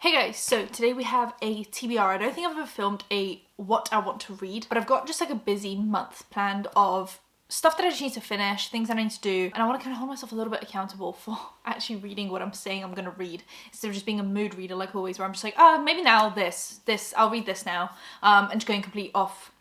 Hey guys, so today we have a TBR. I don't think I've ever filmed a what I want to read, but I've got just like a busy month planned of stuff that I just need to finish, things I need to do, and I want to kind of hold myself a little bit accountable for actually reading what I'm saying I'm gonna read, instead of just being a mood reader like always, where I'm just like, oh, maybe now this, I'll read this now, and just going complete off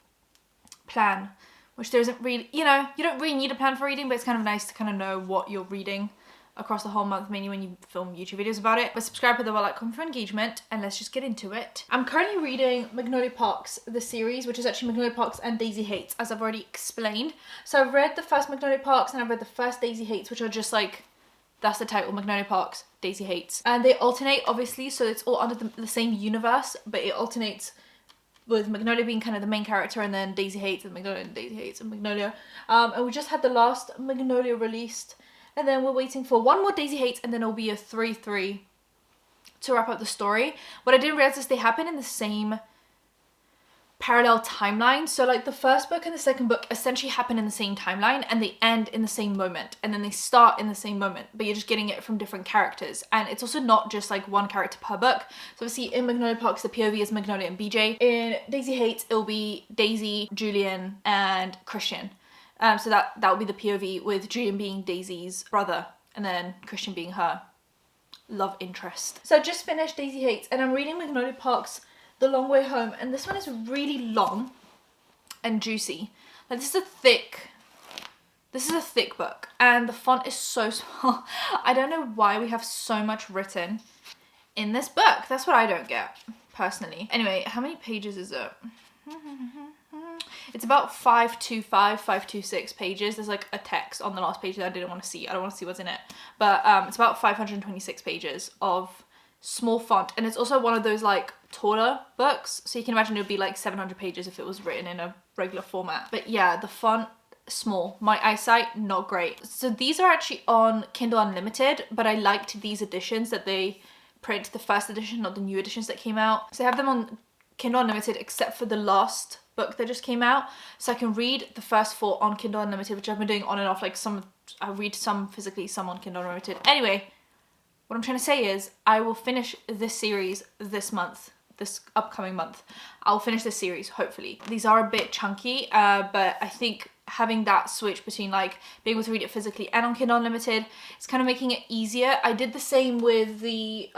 plan, which there isn't really, you don't really need a plan for reading, but it's kind of nice to kind of know what you're reading across the whole month, mainly when you film YouTube videos about it. But subscribe with the bell icon for engagement, and let's just get into it. I'm currently reading Magnolia Parks, the series, which is actually Magnolia Parks and Daisy Hates, as I've already explained. So I've read the first Magnolia Parks and I've read the first Daisy Hates, which are just like, that's the title, Magnolia Parks, Daisy Hates. And they alternate, obviously, so it's all under the same universe, but it alternates with Magnolia being kind of the main character, and then Daisy Hates and Magnolia and Daisy Hates and Magnolia. And we just had the last Magnolia released, and then we're waiting for one more Daisy Hates, and then it'll be a 3-3 to wrap up the story. What I didn't realize is they happen in the same parallel timeline. So like the first book and the second book essentially happen in the same timeline, and they end in the same moment, and then they start in the same moment, but you're just getting it from different characters. And it's also not just like one character per book. So obviously in Magnolia Parks, the POV is Magnolia and BJ. In Daisy Hates, it'll be Daisy, Julian, and Christian. So that will be the POV, with Julian being Daisy's brother and then Christian being her love interest. So I just finished Daisy Hates, and I'm reading Magnolia Parks The Long Way Home, and this one is really long and juicy. Like this is a thick book, and the font is so small. I don't know why we have so much written in this book. That's what I don't get personally. Anyway, how many pages is it? It's about 525, 526 pages. There's like a text on the last page that I didn't want to see. I don't want to see what's in it. But it's about 526 pages of small font. And it's also one of those like taller books. So you can imagine it would be like 700 pages if it was written in a regular format. But yeah, the font, small. My eyesight, not great. So these are actually on Kindle Unlimited, but I liked these editions that they print, the first edition, not the new editions that came out. So I have them on Kindle Unlimited, except for the last book that just came out, so I can read the first 4 on Kindle Unlimited, which I've been doing on and off. Like I read some physically, some on Kindle Unlimited. Anyway, what I'm trying to say is I will finish this series this month, this upcoming month. I'll finish this series, hopefully. These are a bit chunky, but I think having that switch between like being able to read it physically and on Kindle Unlimited, it's kind of making it easier. I did the same with the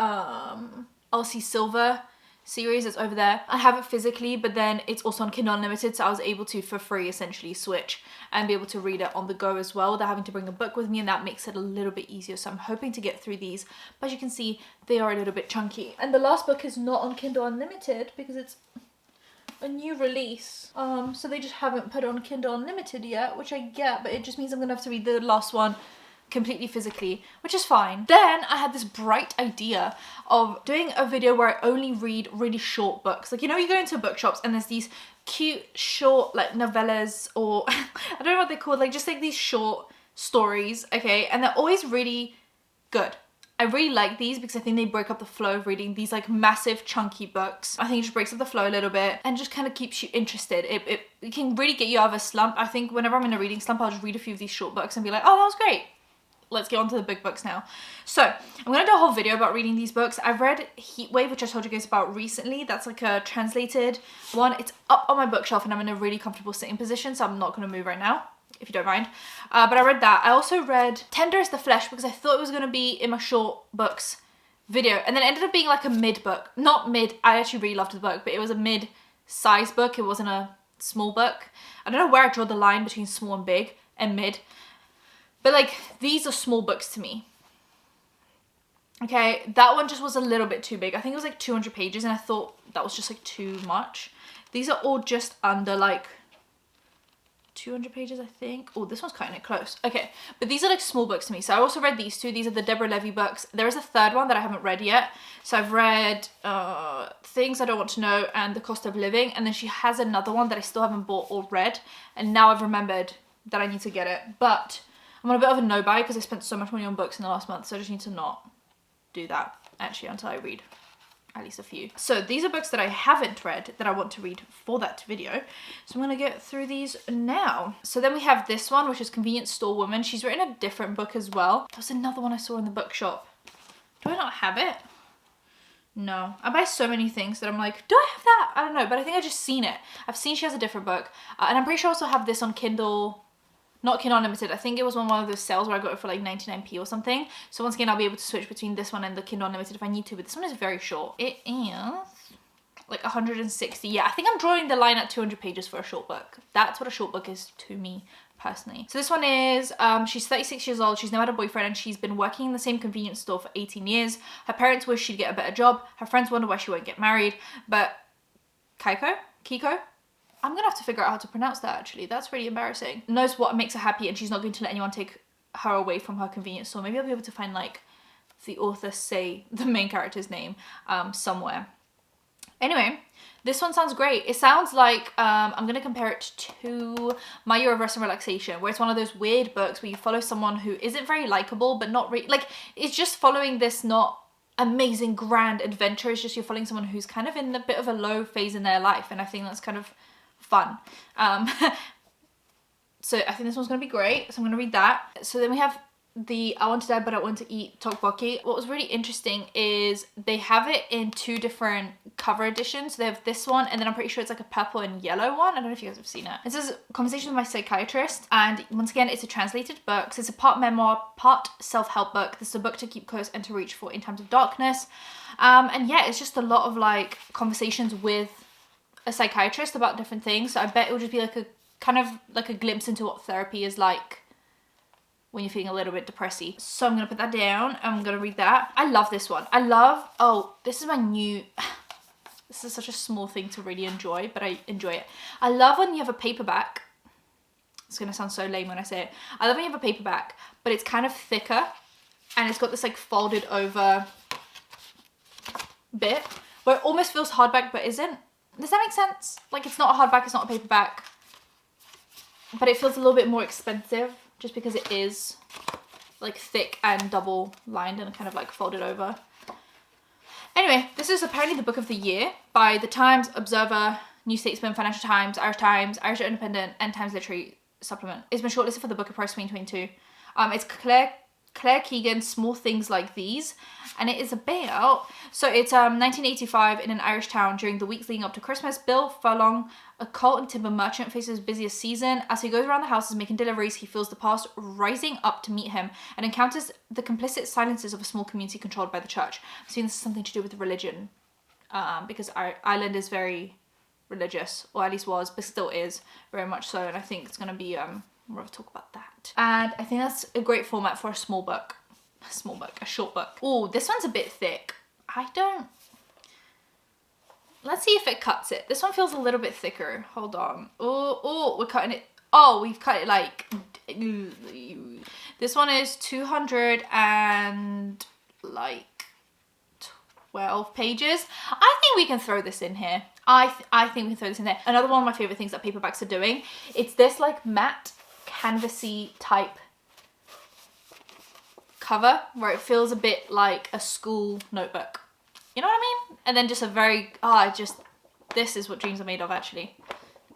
Elsie Silver series that's over there. I have it physically, but then it's also on Kindle Unlimited, so I was able to, for free, essentially switch and be able to read it on the go as well without having to bring a book with me, and that makes it a little bit easier. So I'm hoping to get through these, but as you can see, they are a little bit chunky. And the last book is not on Kindle Unlimited because it's a new release, so they just haven't put it on Kindle Unlimited yet, which I get, but it just means I'm gonna have to read the last one completely physically, which is fine. Then I had this bright idea of doing a video where I only read really short books. Like, you go into bookshops and there's these cute short like novellas, or I don't know what they're called, like just like these short stories, okay? And they're always really good. I really like these because I think they break up the flow of reading these like massive chunky books. I think it just breaks up the flow a little bit and just kind of keeps you interested. It can really get you out of a slump. I think whenever I'm in a reading slump, I'll just read a few of these short books and be like, oh, that was great. Let's get on to the big books now. So I'm gonna do a whole video about reading these books. I've read Heatwave, which I told you guys about recently. That's like a translated one. It's up on my bookshelf and I'm in a really comfortable sitting position, so I'm not gonna move right now, if you don't mind. But I read that. I also read Tender is the Flesh because I thought it was gonna be in my short books video, and then it ended up being like a mid book. Not mid, I actually really loved the book, but it was a mid-size book. It wasn't a small book. I don't know where I draw the line between small and big and mid. But like, these are small books to me. Okay, that one just was a little bit too big. I think it was like 200 pages and I thought that was just like too much. These are all just under like 200 pages, I think. Oh, this one's cutting it close. Okay, but these are like small books to me. So I also read these two. These are the Deborah Levy books. There is a third one that I haven't read yet. So I've read Things I Don't Want to Know and The Cost of Living. And then she has another one that I still haven't bought or read. And now I've remembered that I need to get it. But I'm on a bit of a no-buy because I spent so much money on books in the last month, so I just need to not do that, actually, until I read at least a few. So these are books that I haven't read that I want to read for that video. So I'm going to get through these now. So then we have this one, which is Convenience Store Woman. She's written a different book as well. There was another one I saw in the bookshop. Do I not have it? No. I buy so many things that I'm like, do I have that? I don't know, but I think I just seen it. I've seen she has a different book. And I'm pretty sure I also have this on Kindle, not Kindle Unlimited. I think it was on one of those sales where I got it for like 99p or something. So once again, I'll be able to switch between this one and the Kindle Unlimited if I need to, but this one is very short. It is like 160. Yeah, I think I'm drawing the line at 200 pages for a short book. That's what a short book is to me personally. So this one is, she's 36 years old, she's never had a boyfriend, and she's been working in the same convenience store for 18 years. Her parents wish she'd get a better job. Her friends wonder why she won't get married, but Kiko? I'm gonna have to figure out how to pronounce that actually. That's really embarrassing. Knows what makes her happy, and she's not going to let anyone take her away from her convenience store. Maybe I'll be able to find like the author say the main character's name somewhere. Anyway, this one sounds great. It sounds like, I'm going to compare it to My Year of Rest and Relaxation, where it's one of those weird books where you follow someone who isn't very likable, but not really, like, it's just following this not amazing grand adventure. It's just you're following someone who's kind of in a bit of a low phase in their life, and I think that's kind of fun. So I think this one's going to be great, so I'm going to read that. So then we have the I Want to Die But I Want to Eat tteokbokki. What was really interesting is they have it in two different cover editions. So they have this one, and then I'm pretty sure it's like a purple and yellow one. I don't know if you guys have seen it. It says Conversation with My Psychiatrist, and once again it's a translated book. So it's a part memoir, part self-help book. This is a book to keep close and to reach for in times of darkness. And yeah, it's just a lot of like conversations with a psychiatrist about different things. So I bet it will just be like a kind of like a glimpse into what therapy is like when you're feeling a little bit depressy. So I'm gonna put that down. I'm gonna read that. I love this one. Oh, this is my new, this is such a small thing to really enjoy, but I enjoy it. I love when you have a paperback. It's gonna sound so lame when I say it. I love when you have a paperback, but it's kind of thicker, and it's got this like folded over bit, where it almost feels hardback, but isn't. Does that make sense? Like, it's not a hardback, it's not a paperback, but it feels a little bit more expensive, just because it is like thick and double lined and kind of like folded over. Anyway, this is apparently the book of the year by The Times, Observer, New Statesman, Financial Times, Irish Independent, and Times Literary Supplement. It's been shortlisted for the Booker Prize 2022. It's Claire Keegan's Small Things Like These, and it is about, so it's 1985 in an Irish town. During the weeks leading up to Christmas, Bill Furlong, a coal and timber merchant, faces his busiest season. As he goes around the houses making deliveries, he feels the past rising up to meet him and encounters the complicit silences of a small community controlled by the church. I think this is something to do with religion, because Ireland is very religious, or at least was, but still is very much so, and I think it's going to be more of a talk about that. And I think that's a great format for a small book. A short book. Oh, this one's a bit thick. Let's see if it cuts it. This one feels a little bit thicker. Hold on. Oh, we're cutting it. Oh, we've cut it like, this one is 200 and like 12 pages. I think we can throw this in here. I think we can throw this in there. Another one of my favorite things that paperbacks are doing, it's this like matte canvasy type cover where it feels a bit like a school notebook. You know what I mean? And then just a very, this is what dreams are made of actually.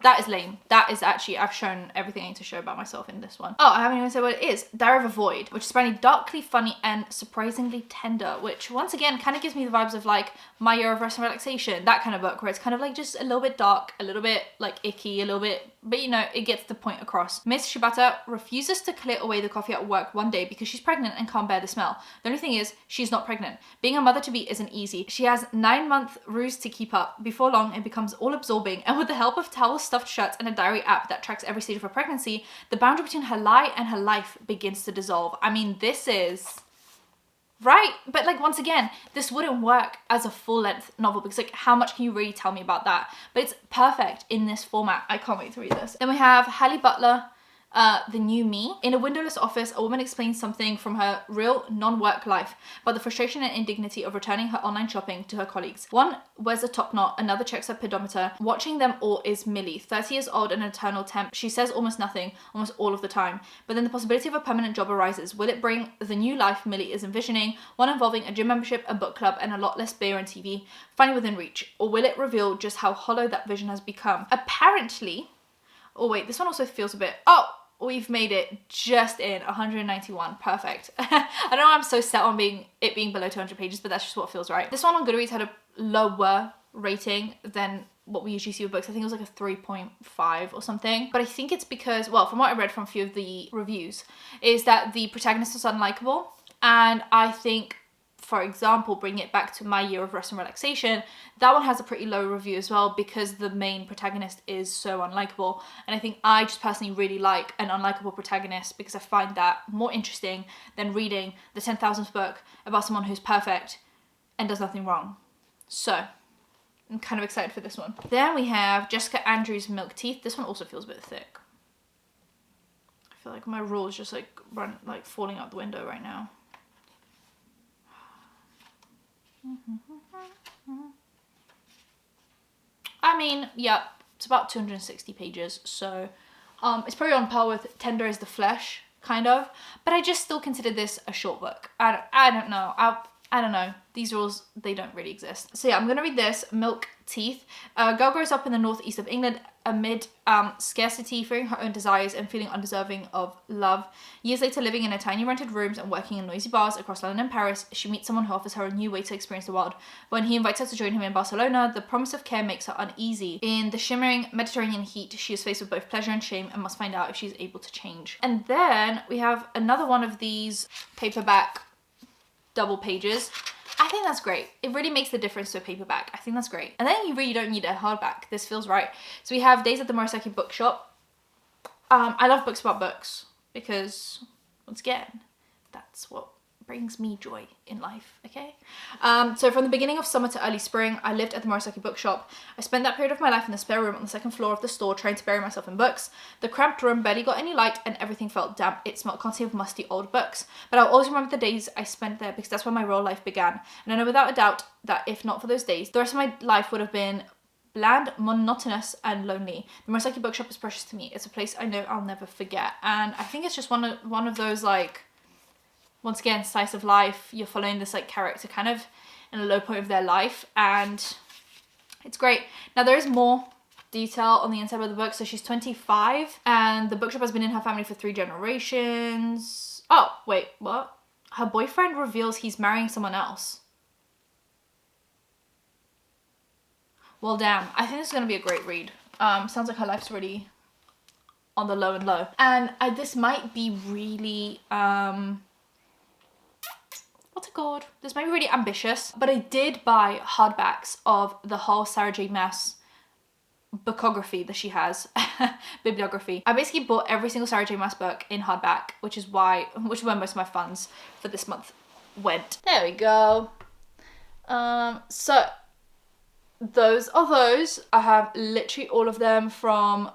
That is lame. That is actually, I've shown everything I need to show about myself in this one. Oh, I haven't even said what it is. Diary of a Void, which is apparently darkly funny and surprisingly tender, which once again kind of gives me the vibes of like My Year of Rest and Relaxation, that kind of book where it's kind of like just a little bit dark, a little bit like icky, a little bit, but you know, it gets the point across. Miss Shibata refuses to clear away the coffee at work one day because she's pregnant and can't bear the smell. The only thing is, she's not pregnant. Being a mother-to-be isn't easy. She has 9-month ruse to keep up. Before long, it becomes all absorbing, and with the help of towels, stuffed shirts, and a diary app that tracks every stage of her pregnancy, the boundary between her lie and her life begins to dissolve. I mean, this is right, but like once again, this wouldn't work as a full-length novel because like how much can you really tell me about that? But it's perfect in this format. I can't wait to read this. Then we have Halle Butler, The New Me. In a windowless office, a woman explains something from her real non-work life about the frustration and indignity of returning her online shopping to her colleagues. One wears a top knot, another checks her pedometer. Watching them all is Millie, 30 years old and an eternal temp. She says almost nothing, almost all of the time. But then the possibility of a permanent job arises. Will it bring the new life Millie is envisioning, one involving a gym membership, a book club, and a lot less beer and TV, finally within reach? Or will it reveal just how hollow that vision has become? Apparently, oh wait, this one also feels a bit, we've made it just in 191. Perfect. I don't know why I'm so set on it being below 200 pages, but that's just what feels right. This one on Goodreads had a lower rating than what we usually see with books. I think it was like a 3.5 or something. But I think it's because, well, from what I read from a few of the reviews, is that the protagonist is unlikable. And I think, for example, bring it back to My Year of Rest and Relaxation, that one has a pretty low review as well because the main protagonist is so unlikable. And I think I just personally really like an unlikable protagonist because I find that more interesting than reading the 10,000th book about someone who's perfect and does nothing wrong. So I'm kind of excited for this one. Then we have Jessica Andrews' Milk Teeth. This one also feels a bit thick. I feel like my rule is just like falling out the window right now. I mean, yeah, it's about 260 pages, so it's probably on par with Tender as the Flesh, kind of, but I just still consider this a short book. I don't know. I don't know. These rules, they don't really exist. So yeah, I'm gonna read this, Milk Teeth. A girl grows up in the northeast of England amid scarcity, fearing her own desires and feeling undeserving of love. Years later, living in a tiny rented rooms and working in noisy bars across London and Paris, she meets someone who offers her a new way to experience the world. When he invites her to join him in Barcelona, the promise of care makes her uneasy. In the shimmering Mediterranean heat, she is faced with both pleasure and shame and must find out if she's able to change. And then we have another one of these paperback double pages. I think that's great. It really makes the difference to a paperback. I think that's great. And then you really don't need a hardback. This feels right. So we have Days at the Murasaki Bookshop. I love books about books because, once again, that's what brings me joy in life, okay? So from the beginning of summer to early spring, I lived at the Murasaki Bookshop. I spent that period of my life in the spare room on the second floor of the store trying to bury myself in books. The cramped room barely got any light and everything felt damp. It smelled constantly of musty old books. But I'll always remember the days I spent there because that's where my real life began. And I know without a doubt that if not for those days, the rest of my life would have been bland, monotonous, and lonely. The Murasaki Bookshop is precious to me. It's a place I know I'll never forget. And I think it's just one of those, like, once again, slice of life. You're following this like character kind of in a low point of their life, and it's great. Now there is more detail on the inside of the book. So she's 25 and the bookshop has been in her family for 3 generations. Oh, wait, what? Her boyfriend reveals he's marrying someone else. Well, damn, I think this is going to be a great read. Sounds like her life's really on the low and low. And this might be really, what's it called? This might be really ambitious, but I did buy hardbacks of the whole Sarah J Maas bookography that she has, bibliography. I basically bought every single Sarah J Maas book in hardback, which is where most of my funds for this month went. There we go. So those are those. I have literally all of them from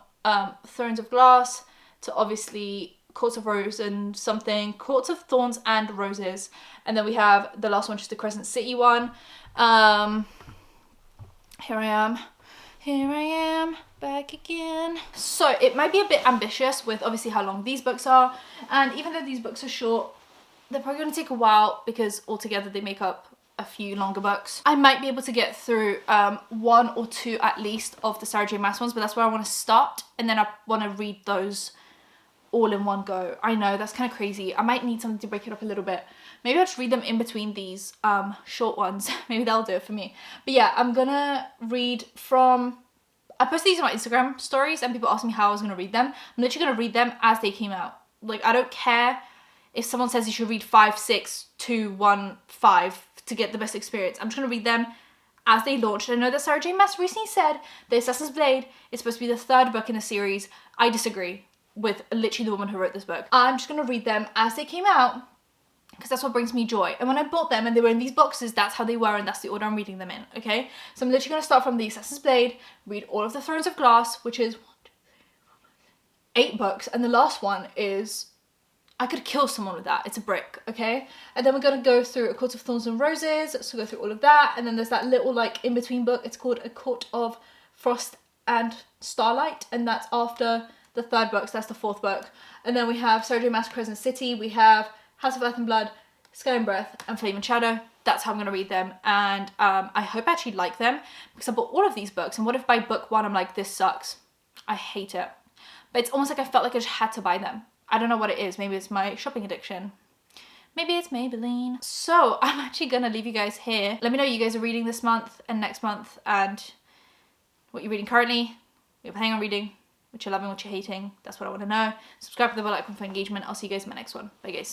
Thrones of Glass to obviously Courts of Rose and something, Courts of Thorns and Roses, and then we have the last one, just the Crescent City one. Here I am back again. So it might be a bit ambitious with obviously how long these books are, and even though these books are short, they're probably going to take a while because altogether they make up a few longer books. I might be able to get through 1 or 2 at least of the Sarah J Maas ones, but that's where I want to start, and then I want to read those all in one go. I know, that's kind of crazy. I might need something to break it up a little bit. Maybe I'll just read them in between these short ones. Maybe that'll do it for me. But yeah, I'm gonna read from... I posted these on my Instagram stories and people asked me how I was gonna read them. I'm literally gonna read them as they came out. Like, I don't care if someone says you should read 5, 6, 2, 1, 5 to get the best experience. I'm just gonna read them as they launched. I know that Sarah J Maas recently said that Assassin's Blade is supposed to be the 3rd book in the series. I disagree with literally the woman who wrote this book. I'm just gonna read them as they came out because that's what brings me joy. And when I bought them and they were in these boxes, that's how they were and that's the order I'm reading them in, okay? So I'm literally gonna start from the Assassin's Blade, read all of the Thrones of Glass, which is 8 books, and the last one is, I could kill someone with that. It's a brick, okay? And then we're gonna go through A Court of Thorns and Roses, so go through all of that, and then there's that little like in-between book. It's called A Court of Frost and Starlight, and that's after the 3rd book, so that's the 4th book. And then we have Sarah J Maas Crescent City, we have House of Earth and Blood, Sky and Breath, and Flame and Shadow. That's how I'm gonna read them, and I hope I actually like them because I bought all of these books, and what if by book 1 I'm like, this sucks, I hate it. but it's almost like I felt like I just had to buy them. I don't know what it is. Maybe it's my shopping addiction. Maybe it's Maybelline. So I'm actually gonna leave you guys here. Let me know what you guys are reading this month and next month, and what you're reading currently, what you're planning on reading, what you're loving, what you're hating. That's what I want to know. Subscribe to the bell icon for engagement. I'll see you guys in my next one. Bye guys.